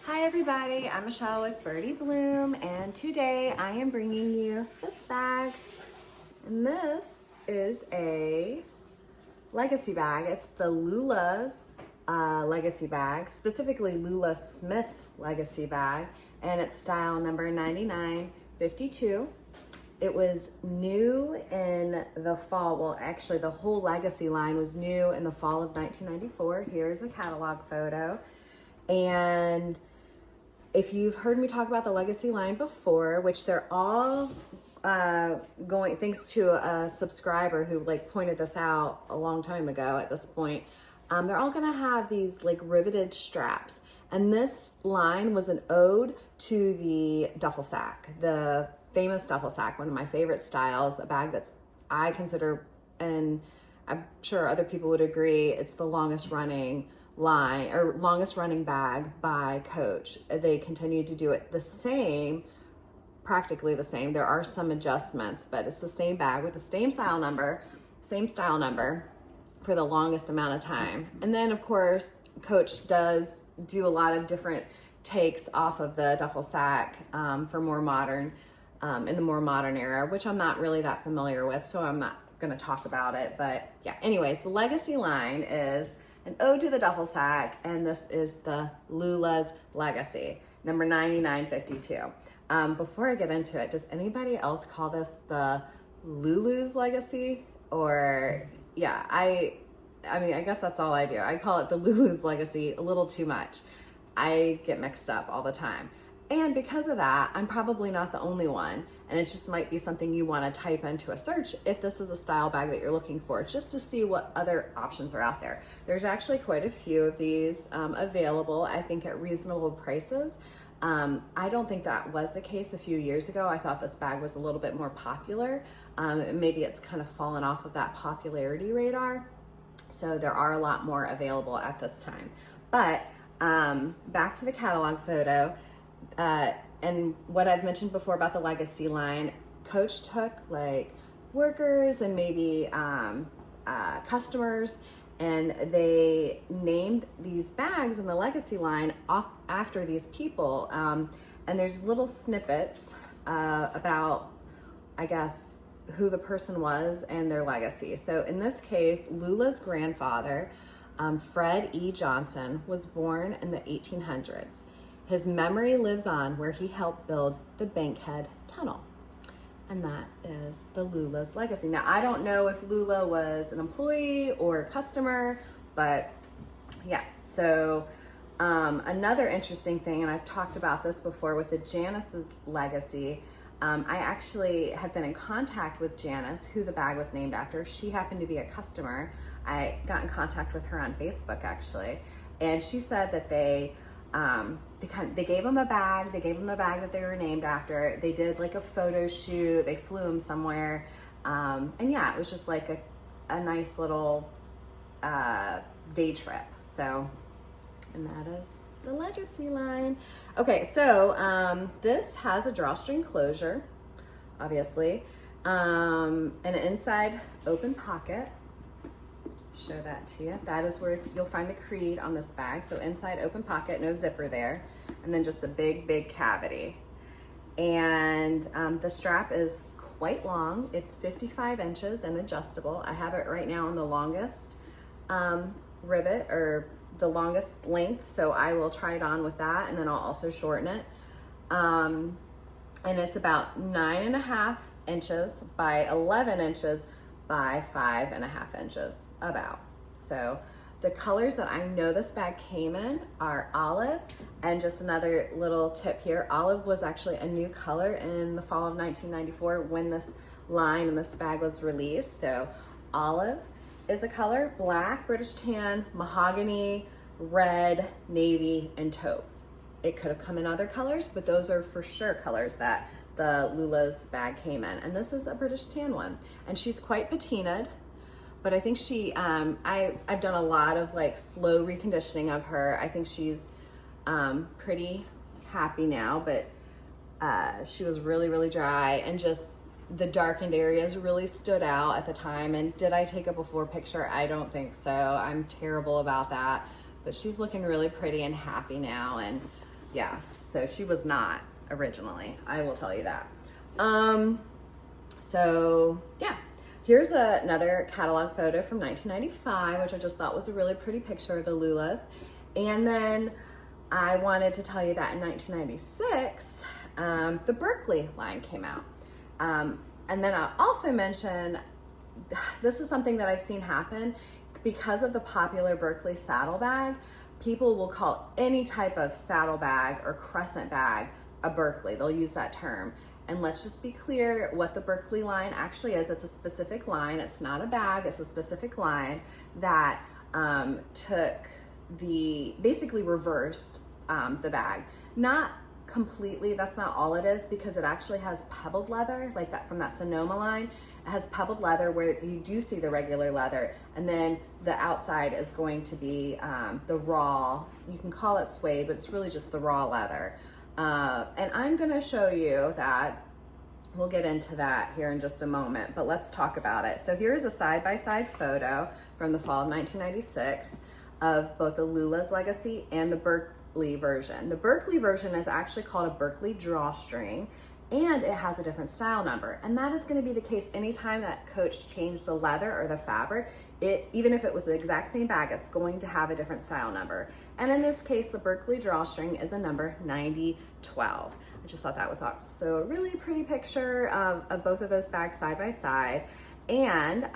Hi everybody, I'm Michelle with Birdie Bloom, and today I am bringing you this bag. And this is a legacy bag. It's the Lula's legacy bag, specifically Lula Smith's legacy bag, and it's style number 9952. It was new in the fall. Well, actually the whole legacy line was new in the fall of 1994. Here's the catalog photo. And if you've heard me talk about the legacy line before, which they're all going, thanks to a subscriber who pointed this out a long time ago at this point, they're all gonna have these riveted straps. And this line was an ode to the duffel sack, the famous duffel sack, one of my favorite styles, a bag that's I consider, and I'm sure other people would agree, it's the longest running line or longest running bag by Coach. They continue to do it the same, practically the same. There are some adjustments, but it's the same bag with the same style number for the longest amount of time. And then of course, Coach does do a lot of different takes off of the duffel sack for more modern, in the more modern era, which I'm not really that familiar with, so I'm not gonna talk about it. But yeah, anyways, the legacy line is an ode to the duffel sack, and this is the Lula's legacy, number 9952. Before I get into it, does anybody else call this the Lulu's legacy? Or yeah, I mean, I guess that's all I do. I call it the Lulu's legacy a little too much. I get mixed up all the time. And because of that, I'm probably not the only one. And it just might be something you want to type into a search if this is a style bag that you're looking for, just to see what other options are out there. There's actually quite a few of these available, I think at reasonable prices. I don't think that was the case a few years ago. I thought this bag was a little bit more popular. Maybe it's kind of fallen off of that popularity radar. So there are a lot more available at this time. But back to the catalog photo. And what I've mentioned before about the legacy line, Coach took workers and maybe customers, and they named these bags in the legacy line off after these people. And there's little snippets about, I guess, who the person was and their legacy. So in this case, Lula's grandfather, Fred E. Johnson, was born in the 1800s. His memory lives on where he helped build the Bankhead Tunnel. And that is the Lula's legacy. Now, I don't know if Lula was an employee or a customer, but yeah. So another interesting thing, and I've talked about this before with the Janice's legacy, I actually have been in contact with Janice, who the bag was named after. She happened to be a customer. I got in contact with her on Facebook actually, and she said that they gave him a bag. They gave him the bag that they were named after. They did a photo shoot. They flew him somewhere. And yeah, it was just a nice little day trip. So, and that is the legacy line. Okay, so this has a drawstring closure, obviously, and an inside open pocket. Show that to you. That is where you'll find the creed on this bag. So inside open pocket, no zipper there, and then just a big cavity. And the strap is quite long. It's 55 inches and adjustable. I have it right now on the longest rivet, or the longest length, so I will try it on with that, and then I'll also shorten it. And it's about 9.5 inches by 11 inches by 5.5 inches about. So the colors that I know this bag came in are olive, and just another little tip here, olive was actually a new color in the fall of 1994 when this line and this bag was released. So olive is a color, black, British tan, mahogany, red, navy, and taupe. It could have come in other colors, but those are for sure colors that the Lula's bag came in. And this is a British tan one. And she's quite patinaed, but I think she, I've done a lot of slow reconditioning of her. I think she's pretty happy now, but she was really dry, and just the darkened areas really stood out at the time. And did I take a before picture? I don't think so. I'm terrible about that, but she's looking really pretty and happy now. And Yeah, so she was not originally, I will tell you that. So yeah, here's another catalog photo from 1995, which I just thought was a really pretty picture of the Lulas. And then I wanted to tell you that in 1996, the Berkeley line came out. And then I'll also mention, this is something that I've seen happen because of the popular Berkeley saddlebag. People will call any type of saddlebag or crescent bag a Berkeley. They'll use that term. And let's just be clear what the Berkeley line actually is. It's a specific line. It's not a bag. It's a specific line that basically reversed the bag. Not completely, that's not all it is, because it actually has pebbled leather, like that from that Sonoma line. It has pebbled leather where you do see the regular leather, and then the outside is going to be the raw, you can call it suede, but it's really just the raw leather. And I'm gonna show you that. We'll get into that here in just a moment, but let's talk about it. So here's a side-by-side photo from the fall of 1996 of both the Lula's Legacy and the Berkeley version. The Berkeley version is actually called a Berkeley Drawstring, and it has a different style number. And that is gonna be the case anytime that Coach changed the leather or the fabric. Even if it was the exact same bag, it's going to have a different style number. And in this case, the Berkeley Drawstring is a number 9012. I just thought that was also a really pretty picture of both of those bags side by side. And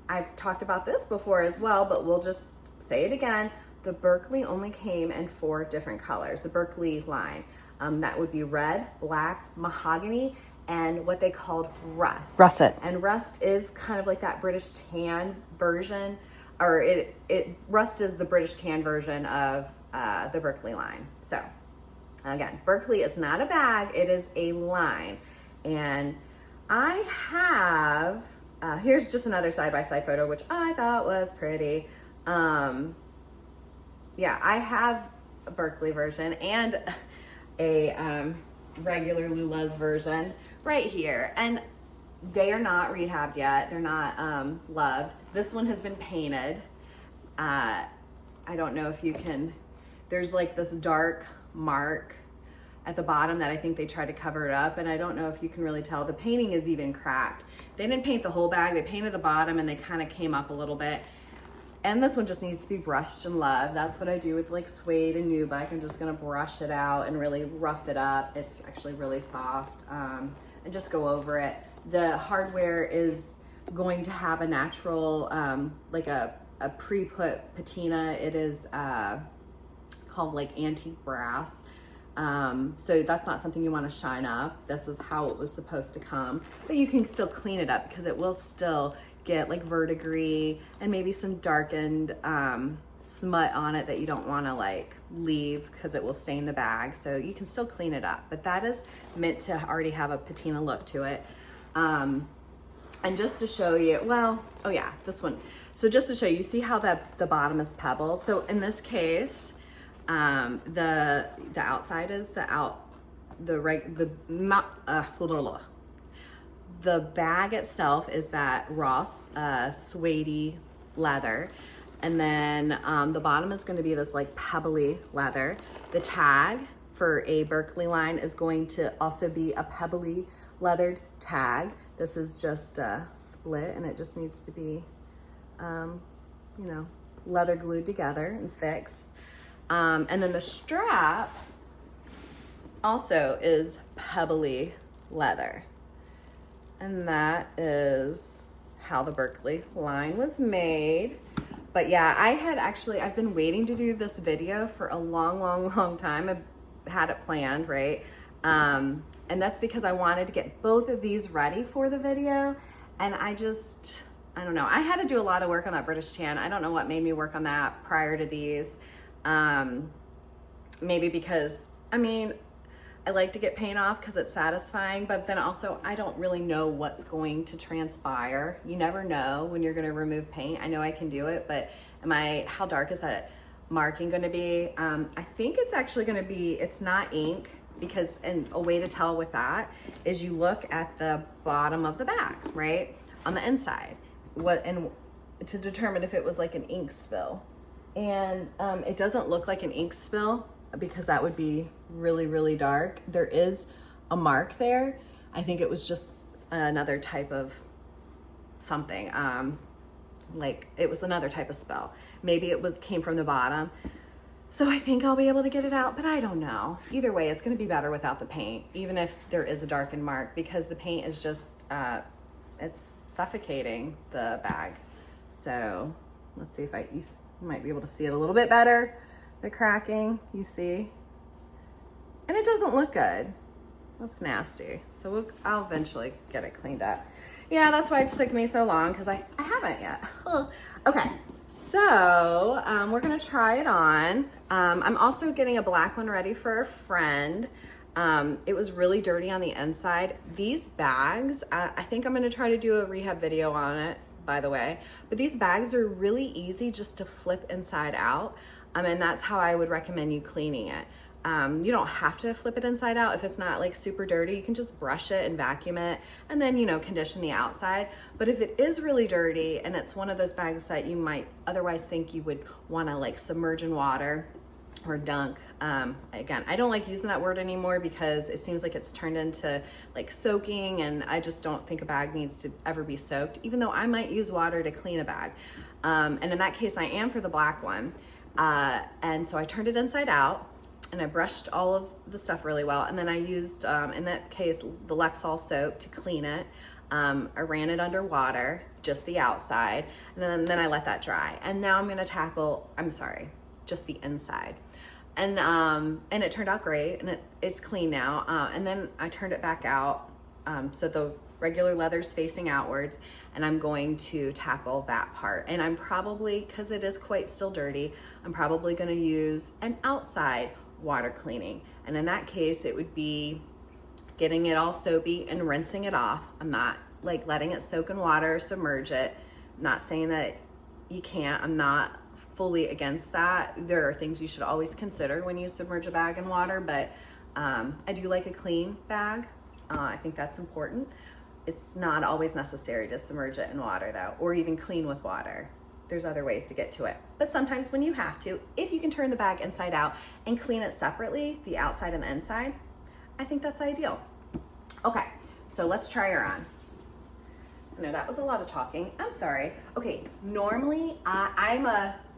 I've talked about this before as well, but we'll just say it again. The Berkeley only came in 4 different colors, the Berkeley line. That would be red, black, mahogany, and what they called rust. Russet. And rust is kind of like that British tan version, or rust is the British tan version of the Berkeley line. So again, Berkeley is not a bag, it is a line. And I have, here's just another side-by-side photo, which I thought was pretty. Yeah, I have a Berkeley version and a regular Lula's version right here. And they are not rehabbed yet. They're not loved. This one has been painted. I don't know if you can, there's like this dark mark at the bottom that I think they tried to cover it up, and I don't know if you can really tell. The painting is even cracked. They didn't paint the whole bag, they painted the bottom and they kind of came up a little bit. And this one just needs to be brushed and loved. That's what I do with like suede and nubuck. I'm just gonna brush it out and really rough it up. It's actually really soft, and just go over it. The hardware is going to have a natural, like a pre-put patina. It is called like antique brass. So that's not something you want to shine up. This is how it was supposed to come, but you can still clean it up because it will still get like verdigris and maybe some darkened smut on it that you don't want to like leave because it will stain the bag. So you can still clean it up, but that is meant to already have a patina look to it. And just to show you, well, oh yeah, this one. So just to show you, see how the bottom is pebbled. So in this case, the outside is the bag itself is that raw suede leather, and then the bottom is going to be this like pebbly leather. The tag for a Berkeley line is going to also be a pebbly leathered tag. This is just a split, and it just needs to be you know, leather glued together and fixed. And then the strap also is pebbly leather. And that is how the Berkeley line was made. But yeah, I've been waiting to do this video for a long time. I've had it planned, right? And that's because I wanted to get both of these ready for the video. And I don't know. I had to do a lot of work on that British tan. I don't know what made me work on that prior to these. Maybe because, I mean, I like to get paint off because it's satisfying, but then also I don't really know what's going to transpire. You never know when you're going to remove paint. I know I can do it, but how dark is that marking going to be? I think it's actually going to be, it's not ink, because, and a way to tell with that is you look at the bottom of the bag, right? On the inside, and to determine if it was like an ink spill. And it doesn't look like an ink spill because that would be really, really dark. There is a mark there. I think it was just another type of something. Like it was another type of spell. Maybe it came from the bottom. So I think I'll be able to get it out, but I don't know. Either way, it's gonna be better without the paint, even if there is a darkened mark, because the paint is just, it's suffocating the bag. So let's see if you might be able to see it a little bit better. The cracking, you see? And it doesn't look good. That's nasty. So I'll eventually get it cleaned up. Yeah, that's why it took me so long, because I haven't yet. Okay, so we're gonna try it on. I'm also getting a black one ready for a friend. It was really dirty on the inside. These bags, I think I'm gonna try to do a rehab video on it, by the way, but these bags are really easy just to flip inside out. And that's how I would recommend you cleaning it. You don't have to flip it inside out if it's not like super dirty. You can just brush it and vacuum it and then, you know, condition the outside. But if it is really dirty and it's one of those bags that you might otherwise think you would want to like submerge in water or dunk, again, I don't like using that word anymore because it seems like it's turned into like soaking, and I just don't think a bag needs to ever be soaked, even though I might use water to clean a bag. And in that case, I am for the black one. And so I turned it inside out and I brushed all of the stuff really well. And then I used, in that case, the Lexol soap to clean it. I ran it under water, just the outside, and then I let that dry. And now I'm gonna tackle, just the inside. And it turned out great, and it's clean now. And then I turned it back out, so the regular leather's facing outwards, and I'm going to tackle that part. And I'm probably, because it is quite still dirty, I'm probably gonna use an outside water cleaning. And in that case, it would be getting it all soapy and rinsing it off. I'm not like letting it soak in water, submerge it. I'm not saying that you can't, I'm not fully against that. There are things you should always consider when you submerge a bag in water, but I do like a clean bag. I think that's important. It's not always necessary to submerge it in water though, or even clean with water. There's other ways to get to it. But sometimes when you have to, if you can turn the bag inside out and clean it separately, the outside and the inside, I think that's ideal. Okay, so let's try her on. I know that was a lot of talking. I'm sorry. Okay, normally I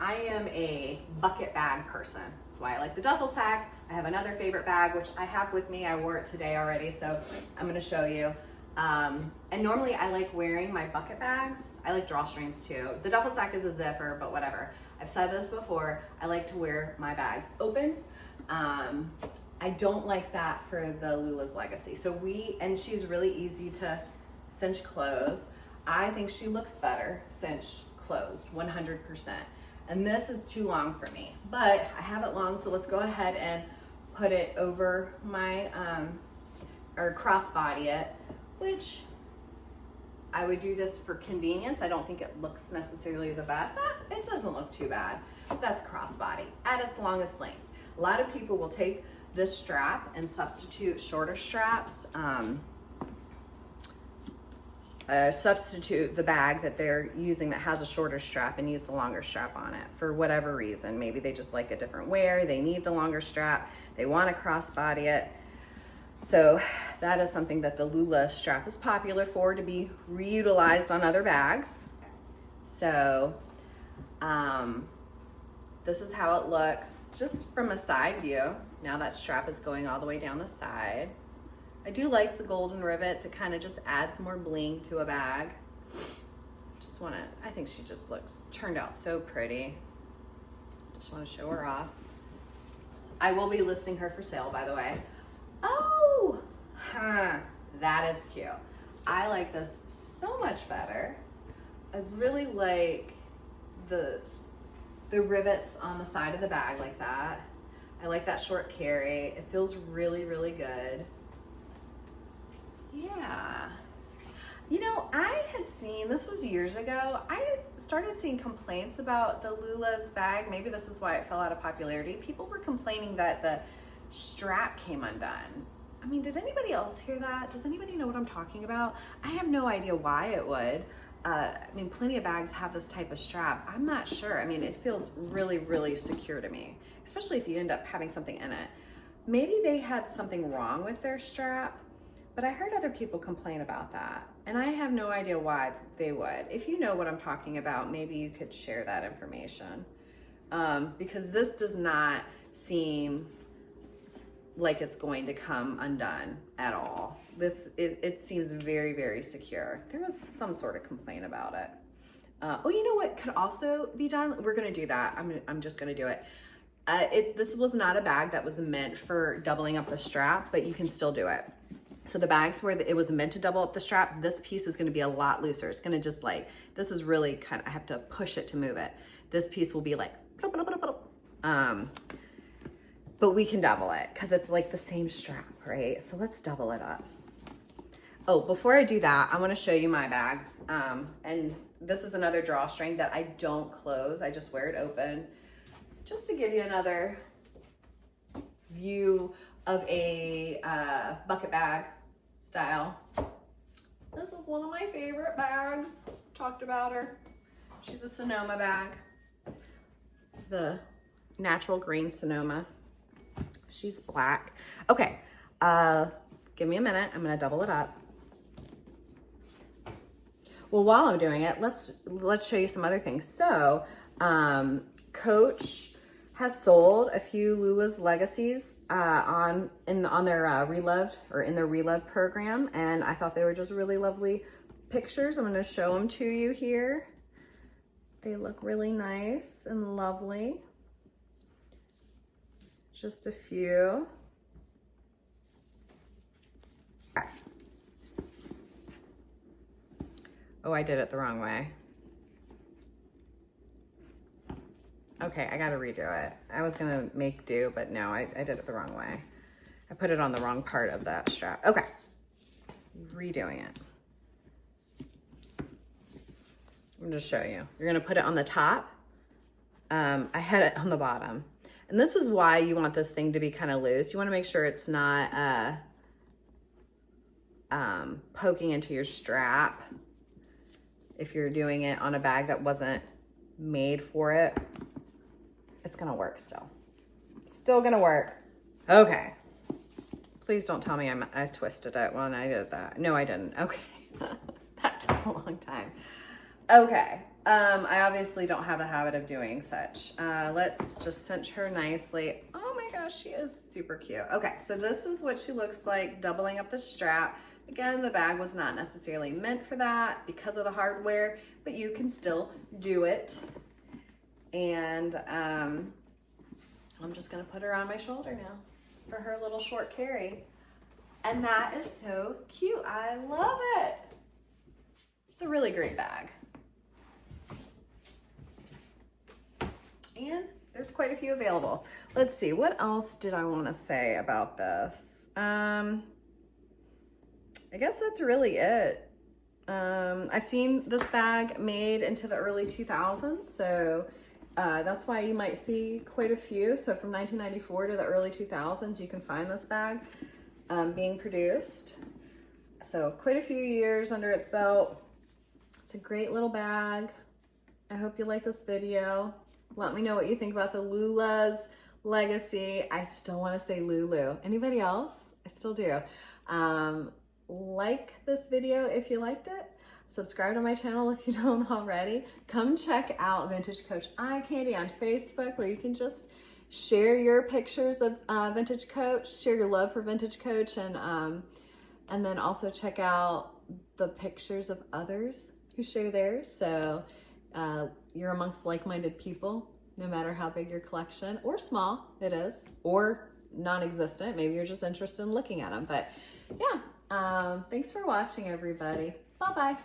am a bucket bag person. That's why I like the duffel sack. I have another favorite bag, which I have with me. I wore it today already, so I'm gonna show you. And normally I like wearing my bucket bags. I like drawstrings too. The duffel sack is a zipper, but whatever. I've said this before. I like to wear my bags open. I don't like that for the Lula's Legacy. And she's really easy to cinch close. I think she looks better cinched closed, 100%. And this is too long for me, but I have it long, so let's go ahead and put it over my, or crossbody it, which I would do this for convenience. I don't think it looks necessarily the best. It doesn't look too bad. That's crossbody at its longest length. A lot of people will take this strap and substitute shorter straps, substitute the bag that they're using that has a shorter strap and use the longer strap on it for whatever reason. Maybe they just like a different wear, they need the longer strap, they want to crossbody it. So that is something that the Lula strap is popular for, to be reutilized on other bags. So this is how it looks just from a side view. Now that strap is going all the way down the side. I do like the golden rivets. It kind of just adds more bling to a bag. I think she just turned out so pretty. Just want to show her off. I will be listing her for sale, by the way. Oh, that is cute. I like this so much better. I really like the rivets on the side of the bag like that. I like that short carry. It feels really, really good. Yeah. You know, I had seen, this was years ago, I started seeing complaints about the Lula's bag. Maybe this is why it fell out of popularity. People were complaining that the strap came undone. I mean, did anybody else hear that? Does anybody know what I'm talking about? I have no idea why it would. I mean, plenty of bags have this type of strap. I'm not sure. I mean, it feels really, really secure to me, especially if you end up having something in it. Maybe they had something wrong with their strap, but I heard other people complain about that. And I have no idea why they would. If you know what I'm talking about, maybe you could share that information. Because this does not seem like it's going to come undone at all. It seems very, very secure. There was some sort of complaint about it. Oh, you know what could also be done? We're gonna do that. I'm just gonna do it. This was not a bag that was meant for doubling up the strap, but you can still do it. So the bags where it was meant to double up the strap, this piece is gonna be a lot looser. It's gonna just like, this is really kind of, I have to push it to move it. This piece will be like, but we can double it because it's like the same strap, right? So let's double it up. Oh, before I do that, I want to show you my bag. And this is another drawstring that I don't close. I just wear it open just to give you another view of a bucket bag style. This is one of my favorite bags. Talked about her. She's a Sonoma bag. The natural green Sonoma. She's black. Okay, give me a minute. I'm gonna double it up. Well, while I'm doing it, let's show you some other things. So, Coach has sold a few Lula's Legacies on their Reloved program, and I thought they were just really lovely pictures. I'm gonna show them to you here. They look really nice and lovely. Just a few. Okay. Oh, I did it the wrong way. Okay, I gotta redo it. I was gonna make do, but no, I did it the wrong way. I put it on the wrong part of that strap. Okay, redoing it. I'm just show you. You're gonna put it on the top. I had it on the bottom. And this is why you want this thing to be kind of loose. You want to make sure it's not poking into your strap if you're doing it on a bag that wasn't made for it. It's going to work still. Still going to work. Okay. Please don't tell me I twisted it when I did that. No, I didn't. Okay. That took a long time. Okay. I obviously don't have the habit of doing such. Let's just cinch her nicely. Oh my gosh, she is super cute. Okay, so this is what she looks like doubling up the strap. Again, the bag was not necessarily meant for that because of the hardware, but you can still do it. And I'm just gonna put her on my shoulder now for her little short carry. And that is so cute. I love it. It's a really great bag. And there's quite a few available. Let's see, what else did I want to say about this? I guess that's really it. I've seen this bag made into the early 2000s, so that's why you might see quite a few. So from 1994 to the early 2000s, you can find this bag being produced. So quite a few years under its belt. It's a great little bag. I hope you like this video. Let me know what you think about the Lula's Legacy. I still want to say Lulu. Anybody else? I still do. Like this video if you liked it. Subscribe to my channel if you don't already. Come check out Vintage Coach Eye Candy on Facebook, where you can just share your pictures of Vintage Coach, share your love for Vintage Coach, and then also check out the pictures of others who share theirs. So you're amongst like-minded people, no matter how big your collection or small it is, or non-existent. Maybe you're just interested in looking at them. But yeah, thanks for watching, everybody. Bye-bye.